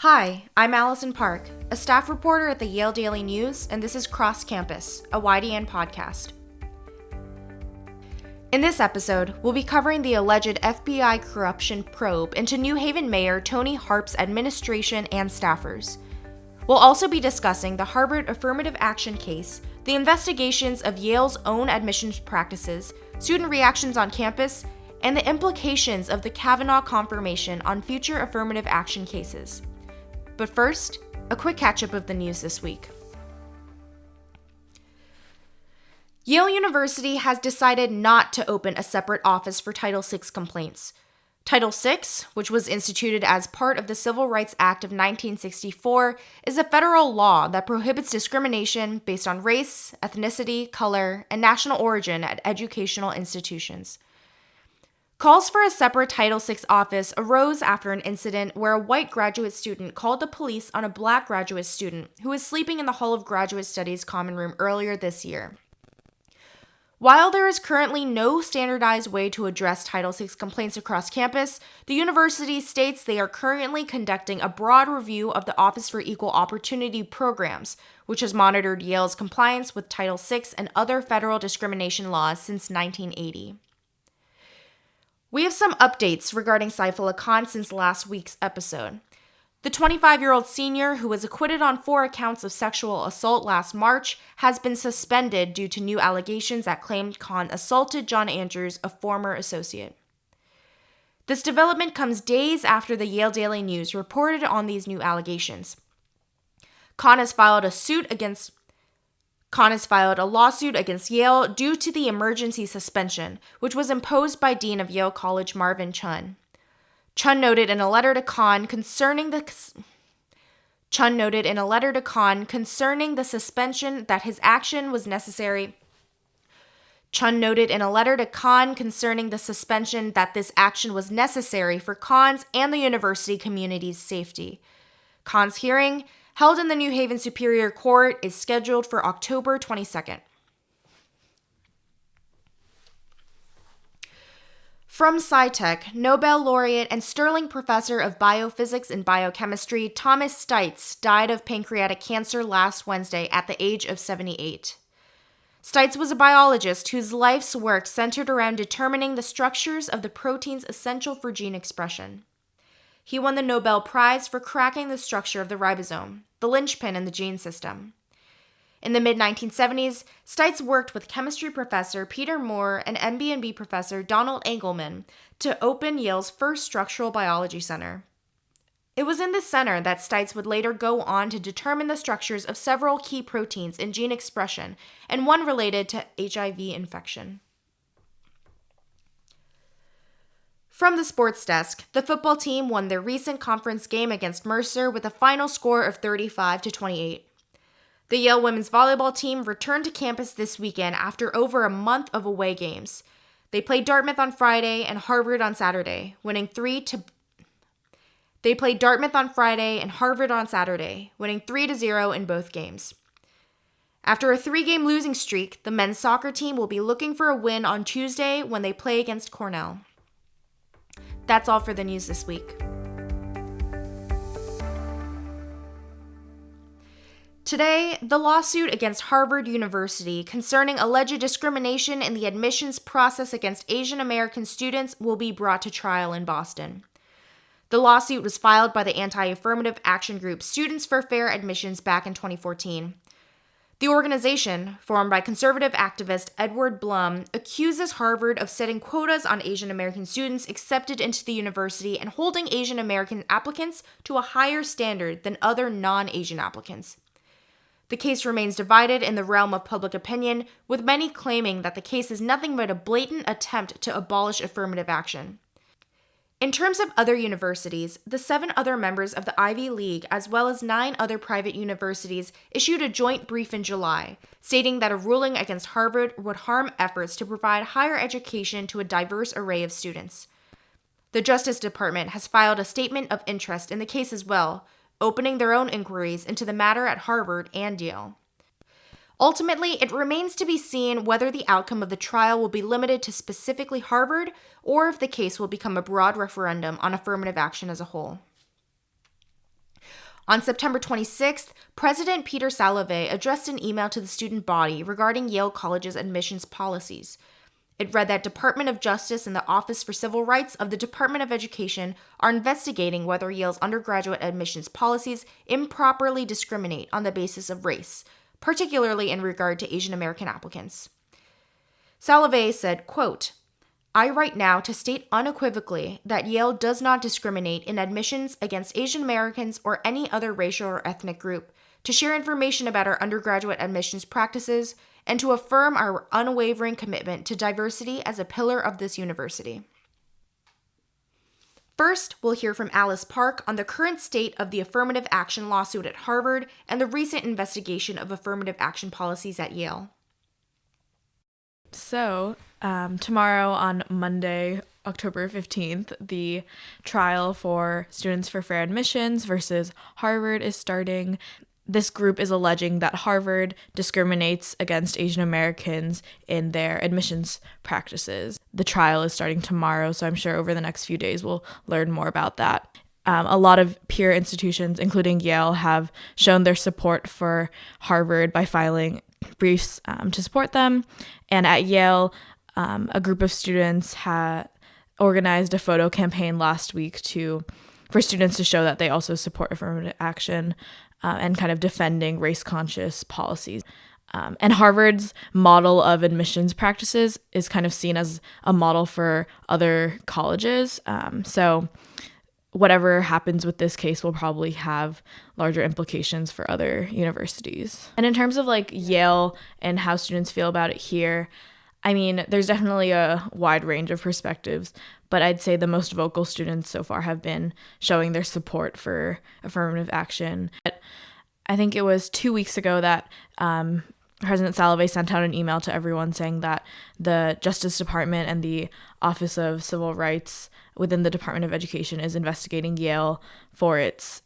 Hi, I'm Allison Park, a staff reporter at the Yale Daily News, and this is Cross Campus, a YDN podcast. In this episode, we'll be covering the alleged FBI corruption probe into New Haven Mayor Toni Harp's administration and staffers. We'll also be discussing the Harvard Affirmative Action case, the investigations of Yale's own admissions practices, student reactions on campus, and the implications of the Kavanaugh confirmation on future affirmative action cases. But first, a quick catch-up of the news this week. Yale University has decided not to open a separate office for Title VI complaints. Title VI, which was instituted as part of the Civil Rights Act of 1964, is a federal law that prohibits discrimination based on race, ethnicity, color, and national origin at educational institutions. Calls for a separate Title VI office arose after an incident where a white graduate student called the police on a black graduate student who was sleeping in the Hall of Graduate Studies common room earlier this year. While there is currently no standardized way to address Title VI complaints across campus, the university states they are currently conducting a broad review of the Office for Equal Opportunity programs, which has monitored Yale's compliance with Title VI and other federal discrimination laws since 1980. We have some updates regarding Saifullah Khan since last week's episode. The 25-year-old senior, who was acquitted on 4 accounts of sexual assault last March, has been suspended due to new allegations that claimed Khan assaulted John Andrews, a former associate. This development comes days after the Yale Daily News reported on these new allegations. Khan has filed a lawsuit against Yale due to the emergency suspension, which was imposed by Dean of Yale College Marvin Chun. Chun noted in a letter to Khan concerning the suspension that his action was necessary. Chun noted in a letter to Khan concerning the suspension that this action was necessary for Khan's and the university community's safety. Khan's hearing, held in the New Haven Superior Court, is scheduled for October 22nd. From SciTech, Nobel laureate and Sterling professor of biophysics and biochemistry Thomas Stites died of pancreatic cancer last Wednesday at the age of 78. Stites was a biologist whose life's work centered around determining the structures of the proteins essential for gene expression. He won the Nobel Prize for cracking the structure of the ribosome, the linchpin in the gene system. In the mid-1970s, Stites worked with chemistry professor Peter Moore and MB&B professor Donald Engelman to open Yale's first structural biology center. It was in this center that Stites would later go on to determine the structures of several key proteins in gene expression, and one related to HIV infection. From the sports desk, the football team won their recent conference game against Mercer with a final score of 35-28. The Yale women's volleyball team returned to campus this weekend after over a month of away games. They played Dartmouth on Friday and Harvard on Saturday, winning 3-0 in both games. After a 3-game losing streak, the men's soccer team will be looking for a win on Tuesday when they play against Cornell. That's all for the news this week. Today, the lawsuit against Harvard University concerning alleged discrimination in the admissions process against Asian American students will be brought to trial in Boston. The lawsuit was filed by the anti-affirmative action group Students for Fair Admissions back in 2014. The organization, formed by conservative activist Edward Blum, accuses Harvard of setting quotas on Asian American students accepted into the university and holding Asian American applicants to a higher standard than other non-Asian applicants. The case remains divided in the realm of public opinion, with many claiming that the case is nothing but a blatant attempt to abolish affirmative action. In terms of other universities, the 7 other members of the Ivy League, as well as 9 other private universities, issued a joint brief in July, stating that a ruling against Harvard would harm efforts to provide higher education to a diverse array of students. The Justice Department has filed a statement of interest in the case as well, opening their own inquiries into the matter at Harvard and Yale. Ultimately, it remains to be seen whether the outcome of the trial will be limited to specifically Harvard or if the case will become a broad referendum on affirmative action as a whole. On September 26th, President Peter Salovey addressed an email to the student body regarding Yale College's admissions policies. It read that Department of Justice and the Office for Civil Rights of the Department of Education are investigating whether Yale's undergraduate admissions policies improperly discriminate on the basis of race, particularly in regard to Asian American applicants. Salovey said, quote, "I write now to state unequivocally that Yale does not discriminate in admissions against Asian Americans or any other racial or ethnic group, to share information about our undergraduate admissions practices, and to affirm our unwavering commitment to diversity as a pillar of this university." First, we'll hear from Allison Park on the current state of the affirmative action lawsuit at Harvard and the recent investigation of affirmative action policies at Yale. So, tomorrow on Monday, October 15th, the trial for Students for Fair Admissions versus Harvard is starting. This group is alleging that Harvard discriminates against Asian Americans in their admissions practices. The trial is starting tomorrow, so I'm sure over the next few days we'll learn more about that. A lot of peer institutions, including Yale, have shown their support for Harvard by filing briefs to support them. And at Yale, a group of students had organized a photo campaign last week for students to show that they also support affirmative action and kind of defending race-conscious policies. And Harvard's model of admissions practices is kind of seen as a model for other colleges. So whatever happens with this case will probably have larger implications for other universities. And in terms of like Yale and how students feel about it here, I mean, there's definitely a wide range of perspectives, but I'd say the most vocal students so far have been showing their support for affirmative action. I think it was 2 weeks ago that President Salovey sent out an email to everyone saying that the Justice Department and the Office of Civil Rights within the Department of Education is investigating Yale for its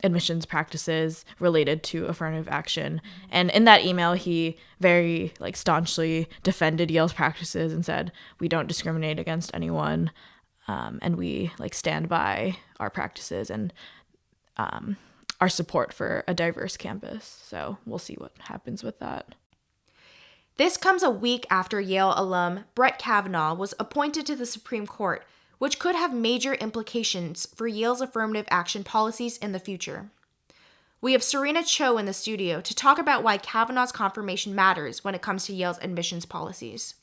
admissions practices related to affirmative action. And in that email, he very staunchly defended Yale's practices and said, "We don't discriminate against anyone, and we stand by our practices and our support for a diverse campus." So we'll see what happens with that. This comes a week after Yale alum Brett Kavanaugh was appointed to the Supreme Court, which could have major implications for Yale's affirmative action policies in the future. We have Serena Cho in the studio to talk about why Kavanaugh's confirmation matters when it comes to Yale's admissions policies.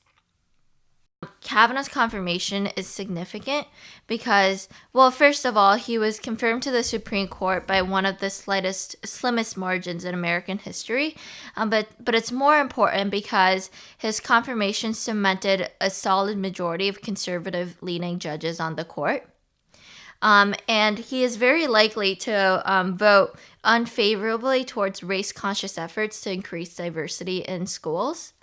Kavanaugh's confirmation is significant because, well, first of all, he was confirmed to the Supreme Court by one of the slimmest margins in American history. But it's more important because his confirmation cemented a solid majority of conservative-leaning judges on the court. And he is very likely to vote unfavorably towards race-conscious efforts to increase diversity in schools.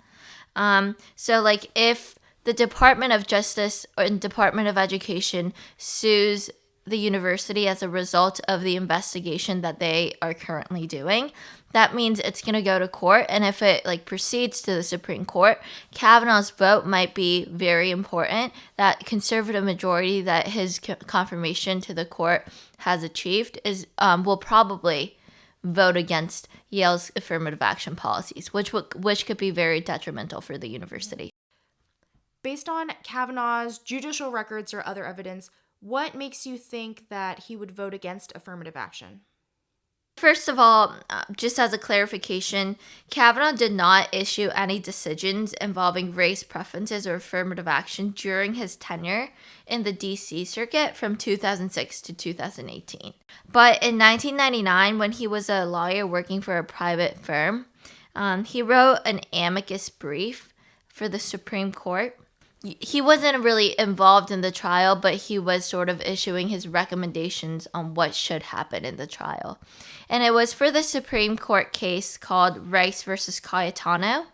If the Department of Justice and Department of Education sues the university as a result of the investigation that they are currently doing, that means it's going to go to court. And if it proceeds to the Supreme Court, Kavanaugh's vote might be very important. That conservative majority that his confirmation to the court has achieved will probably vote against Yale's affirmative action policies, which could be very detrimental for the university. Based on Kavanaugh's judicial records or other evidence, what makes you think that he would vote against affirmative action? First of all, just as a clarification, Kavanaugh did not issue any decisions involving race preferences or affirmative action during his tenure in the D.C. Circuit from 2006 to 2018. But in 1999, when he was a lawyer working for a private firm, he wrote an amicus brief for the Supreme Court. He wasn't really involved in the trial, but he was sort of issuing his recommendations on what should happen in the trial. And it was for the Supreme Court case called Rice versus Cayetano.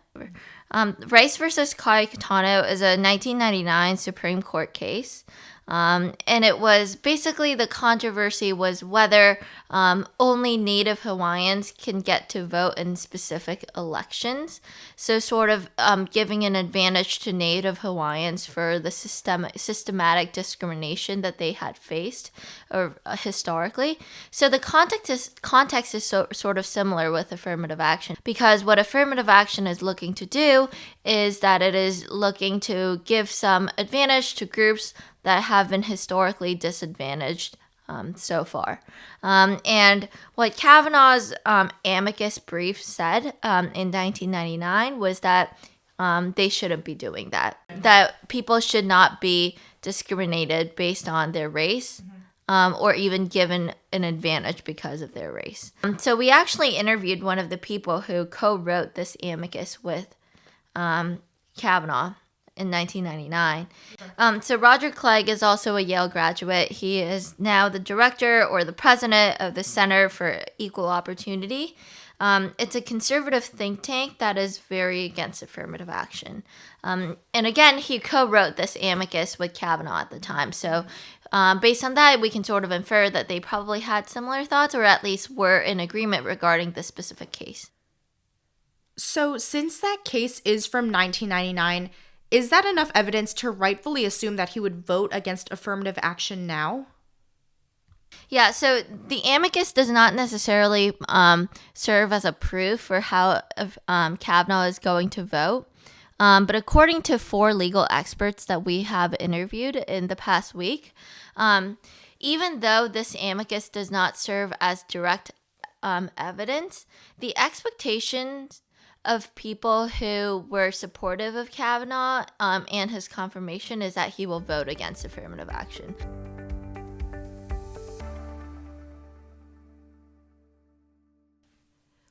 Rice versus Cayetano is a 1999 Supreme Court case And it was basically, the controversy was whether only Native Hawaiians can get to vote in specific elections. So sort of giving an advantage to Native Hawaiians for the systematic discrimination that they had faced historically. So the context is sort of similar with affirmative action, because what affirmative action is looking to do is that it is looking to give some advantage to groups that have been historically disadvantaged so far. And what Kavanaugh's amicus brief said in 1999 was that they shouldn't be doing that people should not be discriminated based on their race. Or even given an advantage because of their race. So we actually interviewed one of the people who co-wrote this amicus with Kavanaugh in 1999. So Roger Clegg is also a Yale graduate. He is now the director or the president of the Center for Equal Opportunity. It's a conservative think tank that is very against affirmative action. And again, he co-wrote this amicus with Kavanaugh at the time. So based on that, we can sort of infer that they probably had similar thoughts, or at least were in agreement regarding this specific case. So since that case is from 1999, is that enough evidence to rightfully assume that he would vote against affirmative action now? Yeah, so the amicus does not necessarily serve as a proof for how Kavanaugh is going to vote. But according to 4 legal experts that we have interviewed in the past week, even though this amicus does not serve as direct evidence, the expectations of people who were supportive of Kavanaugh and his confirmation is that he will vote against affirmative action.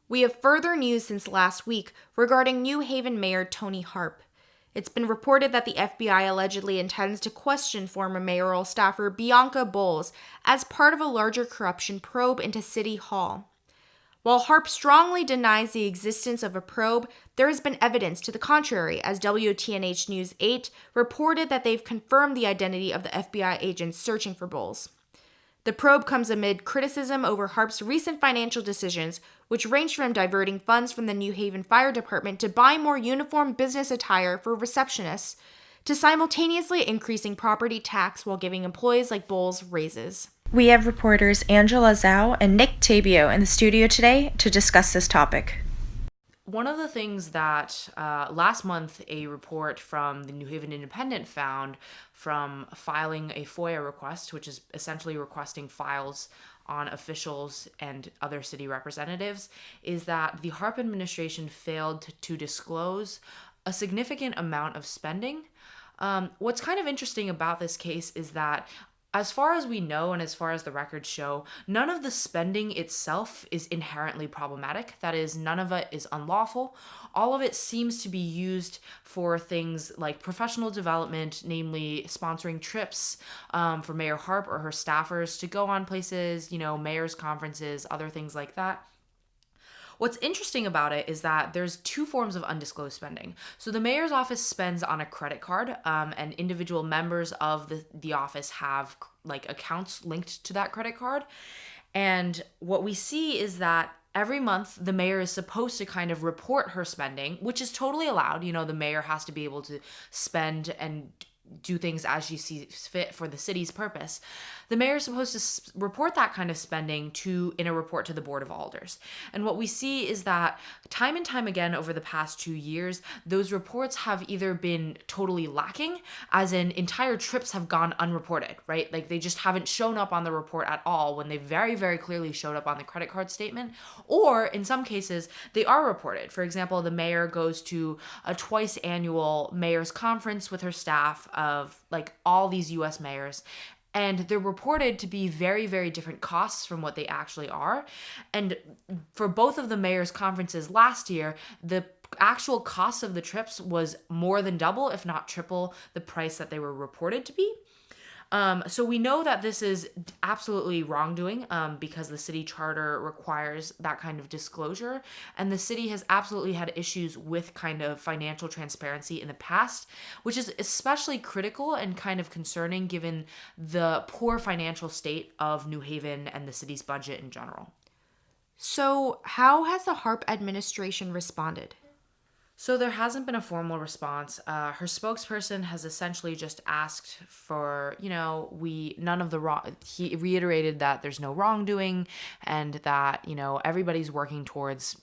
We have further news since last week regarding new Haven Mayor Toni Harp. It's been reported that the FBI allegedly intends to question former mayoral staffer Bianca Bowles as part of a larger corruption probe into City Hall. While Harp strongly denies the existence of a probe, there has been evidence to the contrary, as WTNH News 8 reported that they've confirmed the identity of the FBI agents searching for Bowles. The probe comes amid criticism over Harp's recent financial decisions, which ranged from diverting funds from the New Haven Fire Department to buy more uniform business attire for receptionists, to simultaneously increasing property tax while giving employees like Bowles raises. We have reporters Angela Xiao and Nick Tabio in the studio today to discuss this topic. One of the things that last month a report from the New Haven Independent found from filing a FOIA request, which is essentially requesting files on officials and other city representatives, is that the Harp administration failed to disclose a significant amount of spending. What's kind of interesting about this case is that, as far as we know and as far as the records show, none of the spending itself is inherently problematic. That is, none of it is unlawful. All of it seems to be used for things like professional development, namely sponsoring trips for Mayor Harp or her staffers to go on places, mayor's conferences, other things like that. What's interesting about it is that there's 2 forms of undisclosed spending. So the mayor's office spends on a credit card, and individual members of the office have accounts linked to that credit card. And what we see is that every month the mayor is supposed to kind of report her spending, which is totally allowed. The mayor has to be able to spend and do things as she sees fit for the city's purpose. The mayor is supposed to report that kind of spending in a report to the Board of Alders. And what we see is that time and time again over the past 2 years, those reports have either been totally lacking, as in entire trips have gone unreported, right? Like they just haven't shown up on the report at all when they very, very clearly showed up on the credit card statement. Or in some cases, they are reported. For example, the mayor goes to a twice annual mayor's conference with her staff of all these US mayors, and they're reported to be very, very different costs from what they actually are. And for both of the mayor's conferences last year, the actual cost of the trips was more than double, if not triple, the price that they were reported to be. So we know that this is absolutely wrongdoing because the city charter requires that kind of disclosure. And the city has absolutely had issues with kind of financial transparency in the past, which is especially critical and kind of concerning given the poor financial state of New Haven and the city's budget in general. So, how has the Harp administration responded? So there hasn't been a formal response. Her spokesperson has essentially just asked for, he reiterated that there's no wrongdoing and that, everybody's working towards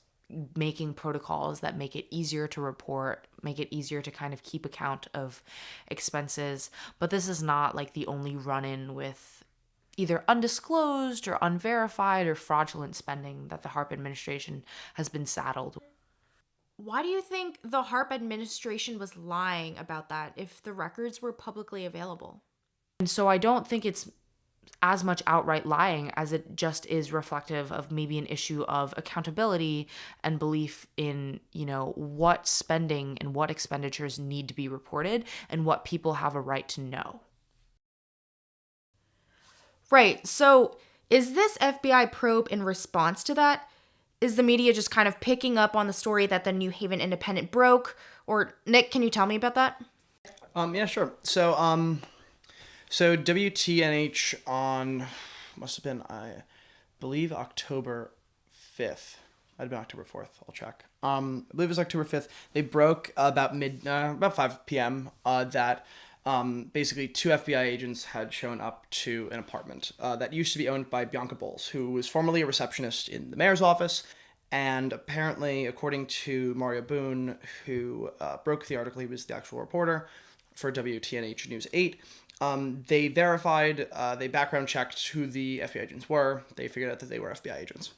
making protocols that make it easier to report, make it easier to kind of keep account of expenses. But this is not like the only run-in with either undisclosed or unverified or fraudulent spending that the Harp administration has been saddled. Why do you think the Harp administration was lying about that if the records were publicly available? And so I don't think it's as much outright lying as it just is reflective of maybe an issue of accountability and belief in, what spending and what expenditures need to be reported and what people have a right to know. Right. So, is this FBI probe in response to that? Is the media just kind of picking up on the story that the New Haven Independent broke? Or, Nick, can you tell me about that? Yeah, sure. So WTNH on, must have been, I believe, October 5th. Might have been October 4th. I'll check. I believe it was October 5th. They broke about 5 p.m. That basically 2 FBI agents had shown up to an apartment that used to be owned by Bianca Bowles, who was formerly a receptionist in the mayor's office. And apparently, according to Mario Boone, who broke the article, he was the actual reporter for WTNH News 8, they verified, they background checked who the FBI agents were. They figured out that they were FBI agents.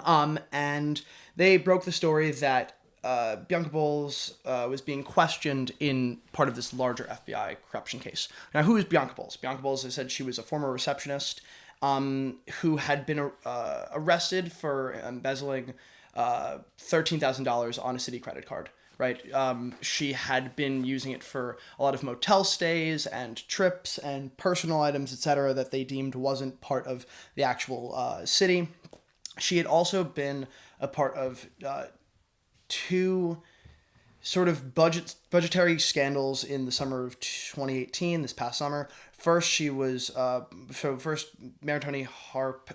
And they broke the story that Bianca Bowles was being questioned in part of this larger FBI corruption case. Now, who is Bianca Bowles? Bianca Bowles, they said she was a former receptionist who had been arrested for embezzling $13,000 on a city credit card. Right, she had been using it for a lot of motel stays and trips and personal items, etc., that they deemed wasn't part of the actual city. She had also been a part of 2 sort of budgetary scandals in the summer of 2018, this past summer. First, she was Mayor Toni Harp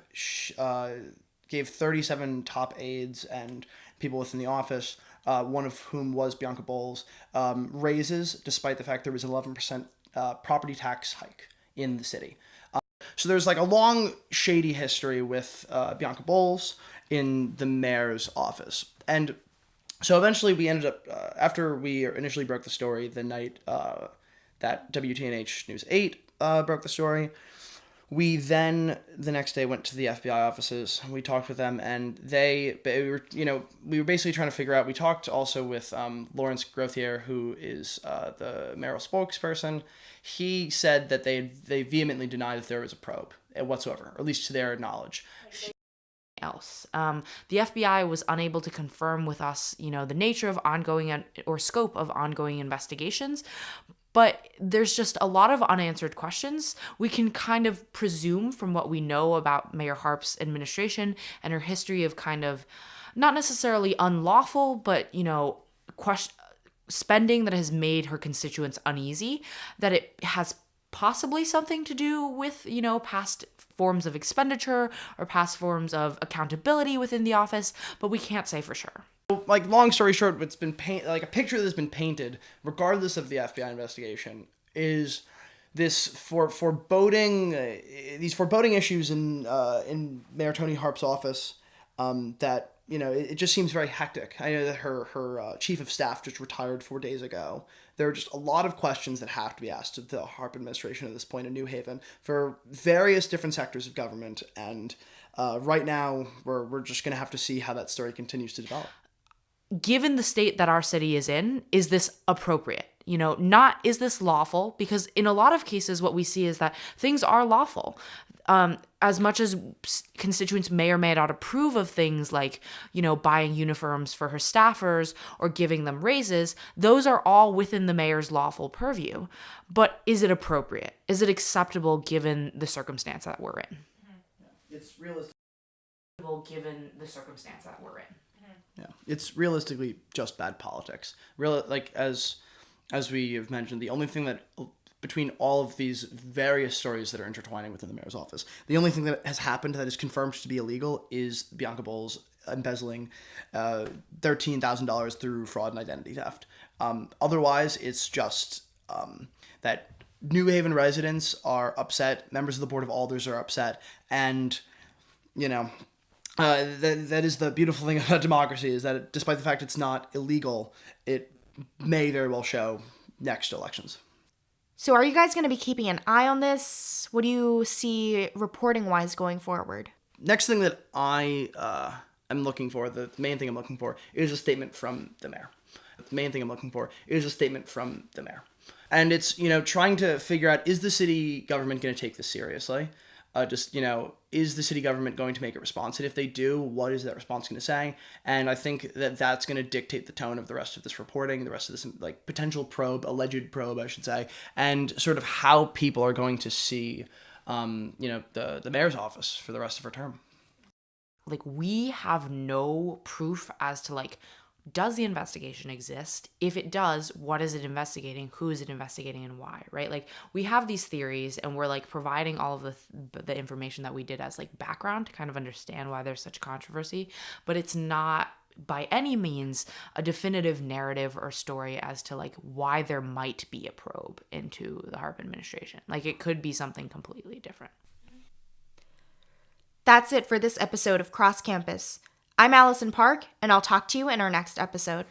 gave 37 top aides and people within the office, one of whom was Bianca Bowles, raises despite the fact there was an 11% property tax hike in the city. So there's like a long shady history with Bianca Bowles in the mayor's office. And so eventually we ended up, after we initially broke the story, the night that WTNH News 8 broke the story, we then, the next day, went to the FBI offices. We talked with them, and we were basically trying to figure out, we talked also with Lawrence Grothier, who is the mayoral spokesperson. He said that they vehemently denied that there was a probe whatsoever, or at least to their knowledge. Else. The FBI was unable to confirm with us, the nature of ongoing or scope of ongoing investigations, but there's just a lot of unanswered questions. We can kind of presume from what we know about Mayor Harp's administration and her history of kind of not necessarily unlawful, but, spending that has made her constituents uneasy, that it has possibly something to do with, past forms of expenditure or past forms of accountability within the office, but we can't say for sure. Like, long story short, what's been a picture that's been painted, regardless of the FBI investigation, is this foreboding issues in Mayor Toni Harp's office that, it just seems very hectic. I know that her chief of staff just retired 4 days ago. There are just a lot of questions that have to be asked of the Harp administration at this point in New Haven for various different sectors of government. And right now, we're just going to have to see how that story continues to develop. Given the state that our city is in, is this appropriate? Not is this lawful? Because in a lot of cases, what we see is that things are lawful. as much as constituents may or may not approve of things like, buying uniforms for her staffers or giving them raises, those are all within the mayor's lawful purview. But is it appropriate? Is it acceptable given the circumstance that we're in? It's realistic. Given the circumstance that we're in. Yeah, it's realistically just bad politics. As we have mentioned, the only thing that between all of these various stories that are intertwining within the mayor's office, the only thing that has happened that is confirmed to be illegal is Bianca Bowles embezzling $13,000 through fraud and identity theft. Otherwise, it's just that New Haven residents are upset, members of the Board of Alders are upset, and, that is the beautiful thing about democracy, is that despite the fact it's not illegal, it may very well show next elections. So are you guys going to be keeping an eye on this? What do you see reporting-wise going forward? Next thing that I am looking for, the main thing I'm looking for, is a statement from the mayor. And it's, trying to figure out, is the city government going to take this seriously? Is the city government going to make a response? And if they do, what is that response going to say? And I think that that's going to dictate the tone of the rest of this reporting, the rest of this potential alleged probe, I should say, and sort of how people are going to see, the mayor's office for the rest of her term. We have no proof as to does the investigation exist? If it does, what is it investigating? Who is it investigating and why, right? We have these theories and we're providing all of the information that we did as background to kind of understand why there's such controversy, but it's not by any means a definitive narrative or story as to why there might be a probe into the Harp administration. It could be something completely different. That's it for this episode of Cross Campus. I'm Allison Park, and I'll talk to you in our next episode.